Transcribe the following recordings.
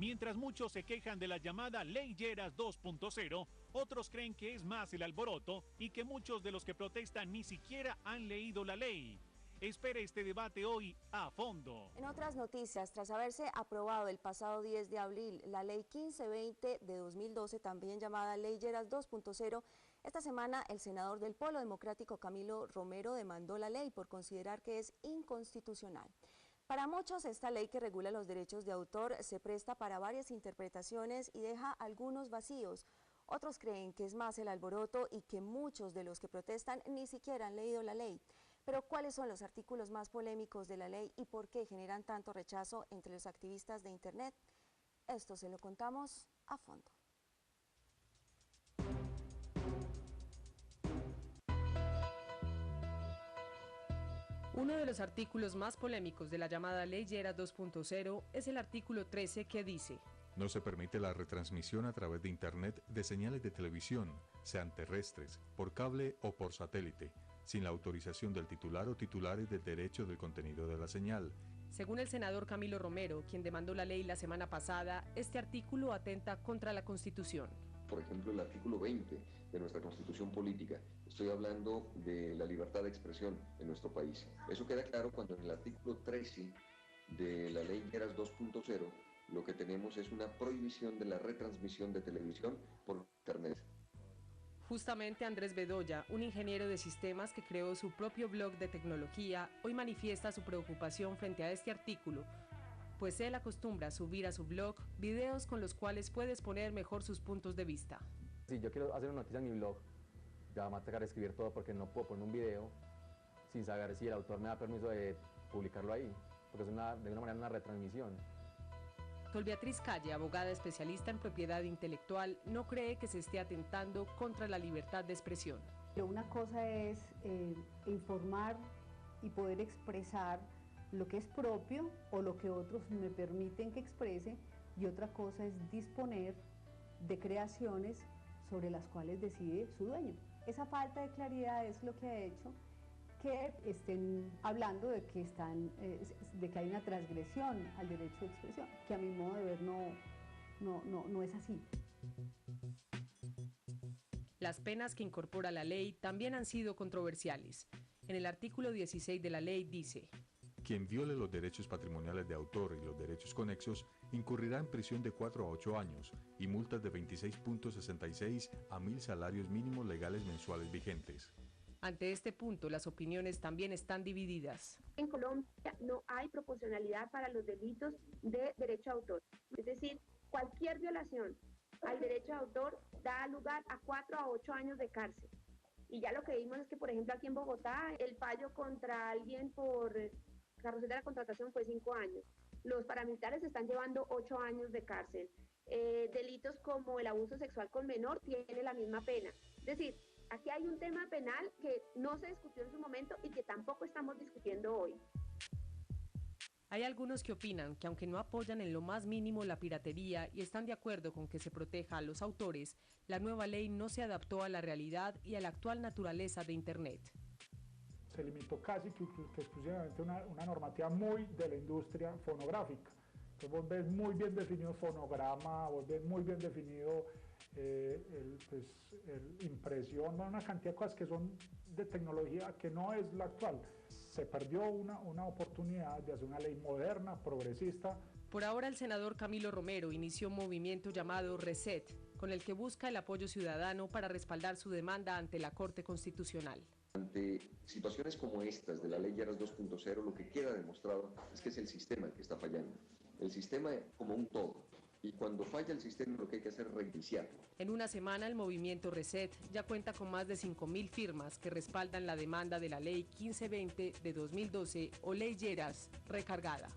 Mientras muchos se quejan de la llamada Ley Lleras 2.0, otros creen que es más el alboroto y que muchos de los que protestan ni siquiera han leído la ley. Espere este debate hoy a fondo. En otras noticias, tras haberse aprobado el pasado 10 de abril la Ley 1520 de 2012, también llamada Ley Lleras 2.0, esta semana el senador del Polo Democrático Camilo Romero demandó la ley por considerar que es inconstitucional. Para muchos, esta ley que regula los derechos de autor se presta para varias interpretaciones y deja algunos vacíos. Otros creen que es más el alboroto y que muchos de los que protestan ni siquiera han leído la ley. Pero ¿cuáles son los artículos más polémicos de la ley y por qué generan tanto rechazo entre los activistas de Internet? Esto se lo contamos a fondo. Uno de los artículos más polémicos de la llamada Ley Lleras 2.0 es el artículo 13 que dice: no se permite la retransmisión a través de Internet de señales de televisión, sean terrestres, por cable o por satélite, sin la autorización del titular o titulares del derecho del contenido de la señal. Según el senador Camilo Romero, quien demandó la ley la semana pasada, este artículo atenta contra la Constitución. Por ejemplo, el artículo 20 de nuestra Constitución Política. Estoy hablando de la libertad de expresión en nuestro país. Eso queda claro cuando en el artículo 13 de la Ley Lleras 2.0 lo que tenemos es una prohibición de la retransmisión de televisión por Internet. Justamente Andrés Bedoya, un ingeniero de sistemas que creó su propio blog de tecnología, hoy manifiesta su preocupación frente a este artículo, pues él acostumbra a subir a su blog videos con los cuales puede exponer mejor sus puntos de vista. Si yo quiero hacer una noticia en mi blog, ya me va a tocar escribir todo porque no puedo poner un video sin saber si el autor me da permiso de publicarlo ahí, porque es de una manera una retransmisión. Sol Beatriz Calle, abogada especialista en propiedad intelectual, no cree que se esté atentando contra la libertad de expresión. Pero una cosa es informar y poder expresar lo que es propio o lo que otros me permiten que exprese, y otra cosa es disponer de creaciones sobre las cuales decide su dueño. Esa falta de claridad es lo que ha hecho que estén hablando de que hay una transgresión al derecho de expresión, que a mi modo de ver no es así. Las penas que incorpora la ley también han sido controversiales. En el artículo 16 de la ley dice: quien viole los derechos patrimoniales de autor y los derechos conexos incurrirá en prisión de 4 a 8 años y multas de 26.66 a 1.000 salarios mínimos legales mensuales vigentes. Ante este punto, las opiniones también están divididas. En Colombia no hay proporcionalidad para los delitos de derecho de autor. Es decir, cualquier violación al derecho de autor da lugar a 4 a 8 años de cárcel. Y ya lo que vimos es que, por ejemplo, aquí en Bogotá, el fallo contra alguien por carrusel de la contratación fue 5 años. Los paramilitares están llevando 8 años de cárcel. Delitos como el abuso sexual con menor tiene la misma pena. Es decir, aquí hay un tema penal que no se discutió en su momento y que tampoco estamos discutiendo hoy. Hay algunos que opinan que aunque no apoyan en lo más mínimo la piratería y están de acuerdo con que se proteja a los autores, la nueva ley no se adaptó a la realidad y a la actual naturaleza de Internet. Se limitó casi que exclusivamente una normativa muy de la industria fonográfica. Entonces vos ves muy bien definido fonograma, vos ves muy bien definido impresión, una cantidad de cosas que son de tecnología que no es la actual. Se perdió una oportunidad de hacer una ley moderna, progresista. Por ahora el senador Camilo Romero inició un movimiento llamado Reset, con el que busca el apoyo ciudadano para respaldar su demanda ante la Corte Constitucional. Ante situaciones como estas de la Ley Lleras 2.0, lo que queda demostrado es que es el sistema el que está fallando. El sistema como un todo. Y cuando falla el sistema, lo que hay que hacer es reiniciarlo. En una semana, el movimiento Reset ya cuenta con más de 5.000 firmas que respaldan la demanda de la Ley 1520 de 2012 o Ley Lleras recargada.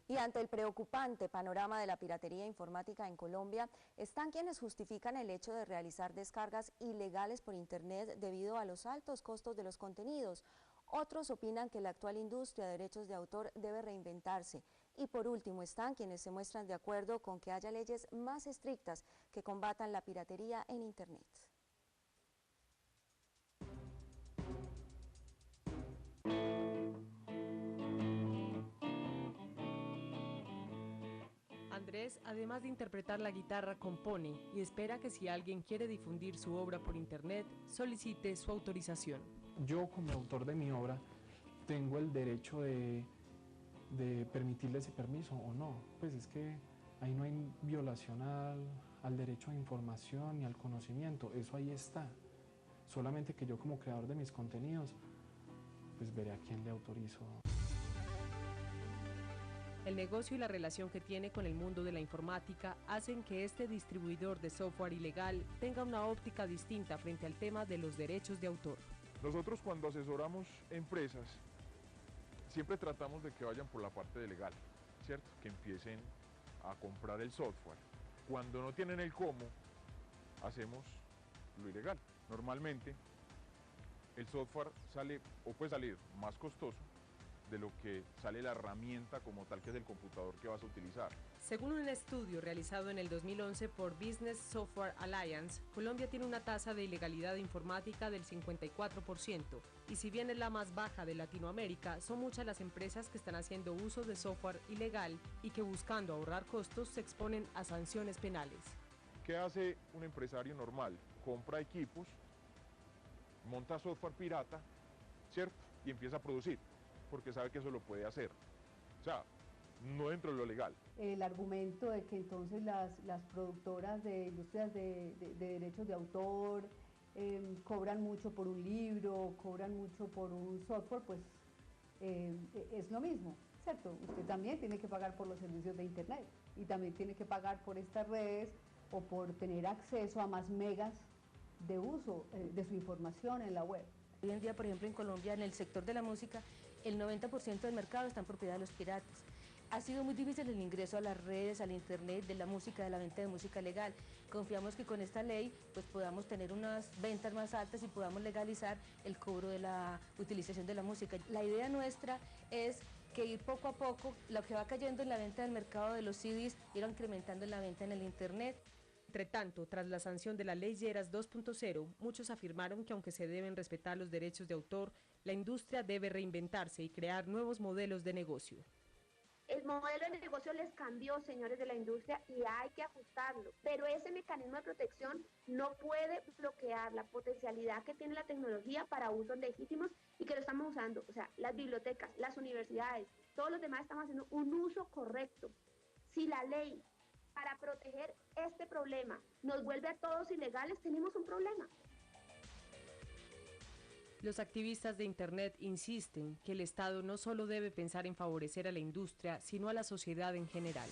Y ante el preocupante panorama de la piratería informática en Colombia, están quienes justifican el hecho de realizar descargas ilegales por Internet debido a los altos costos de los contenidos. Otros opinan que la actual industria de derechos de autor debe reinventarse. Y por último están quienes se muestran de acuerdo con que haya leyes más estrictas que combatan la piratería en Internet. Andrés, además de interpretar la guitarra, compone y espera que si alguien quiere difundir su obra por internet, solicite su autorización. Yo, como autor de mi obra, tengo el derecho de permitirle ese permiso o no. Pues es que ahí no hay violación al derecho a información ni al conocimiento, eso ahí está. Solamente que yo, como creador de mis contenidos, pues veré a quién le autorizo. El negocio y la relación que tiene con el mundo de la informática hacen que este distribuidor de software ilegal tenga una óptica distinta frente al tema de los derechos de autor. Nosotros, cuando asesoramos empresas, siempre tratamos de que vayan por la parte de legal, ¿cierto? Que empiecen a comprar el software. Cuando no tienen el cómo, hacemos lo ilegal. Normalmente, el software sale o puede salir más costoso de lo que sale la herramienta como tal, que es el computador que vas a utilizar. Según un estudio realizado en el 2011 por Business Software Alliance, Colombia tiene una tasa de ilegalidad informática del 54%, y si bien es la más baja de Latinoamérica, son muchas las empresas que están haciendo uso de software ilegal y que, buscando ahorrar costos, se exponen a sanciones penales. ¿Qué hace un empresario normal? Compra equipos, monta software pirata, ¿cierto? Y empieza a producir, porque sabe que eso lo puede hacer. O sea, no dentro de lo legal. El argumento de que entonces las productoras de industrias de derechos de autor cobran mucho por un libro, cobran mucho por un software, pues es lo mismo, ¿cierto? Usted también tiene que pagar por los servicios de internet y también tiene que pagar por estas redes o por tener acceso a más megas de uso de su información en la web. Hoy en día, por ejemplo, en Colombia, en el sector de la música, el 90% del mercado está en propiedad de los piratas. Ha sido muy difícil el ingreso a las redes, al internet, de la música, de la venta de música legal. Confiamos que con esta ley pues podamos tener unas ventas más altas y podamos legalizar el cobro de la utilización de la música. La idea nuestra es que ir poco a poco, lo que va cayendo en la venta del mercado de los CDs, ir incrementando en la venta en el internet. Entre tanto, tras la sanción de la Ley Lleras 2.0, muchos afirmaron que aunque se deben respetar los derechos de autor, la industria debe reinventarse y crear nuevos modelos de negocio. El modelo de negocio les cambió, señores de la industria, y hay que ajustarlo. Pero ese mecanismo de protección no puede bloquear la potencialidad que tiene la tecnología para usos legítimos y que lo estamos usando. O sea, las bibliotecas, las universidades, todos los demás estamos haciendo un uso correcto. Si la ley, para proteger este problema, nos vuelve a todos ilegales, tenemos un problema. Los activistas de Internet insisten que el Estado no solo debe pensar en favorecer a la industria, sino a la sociedad en general.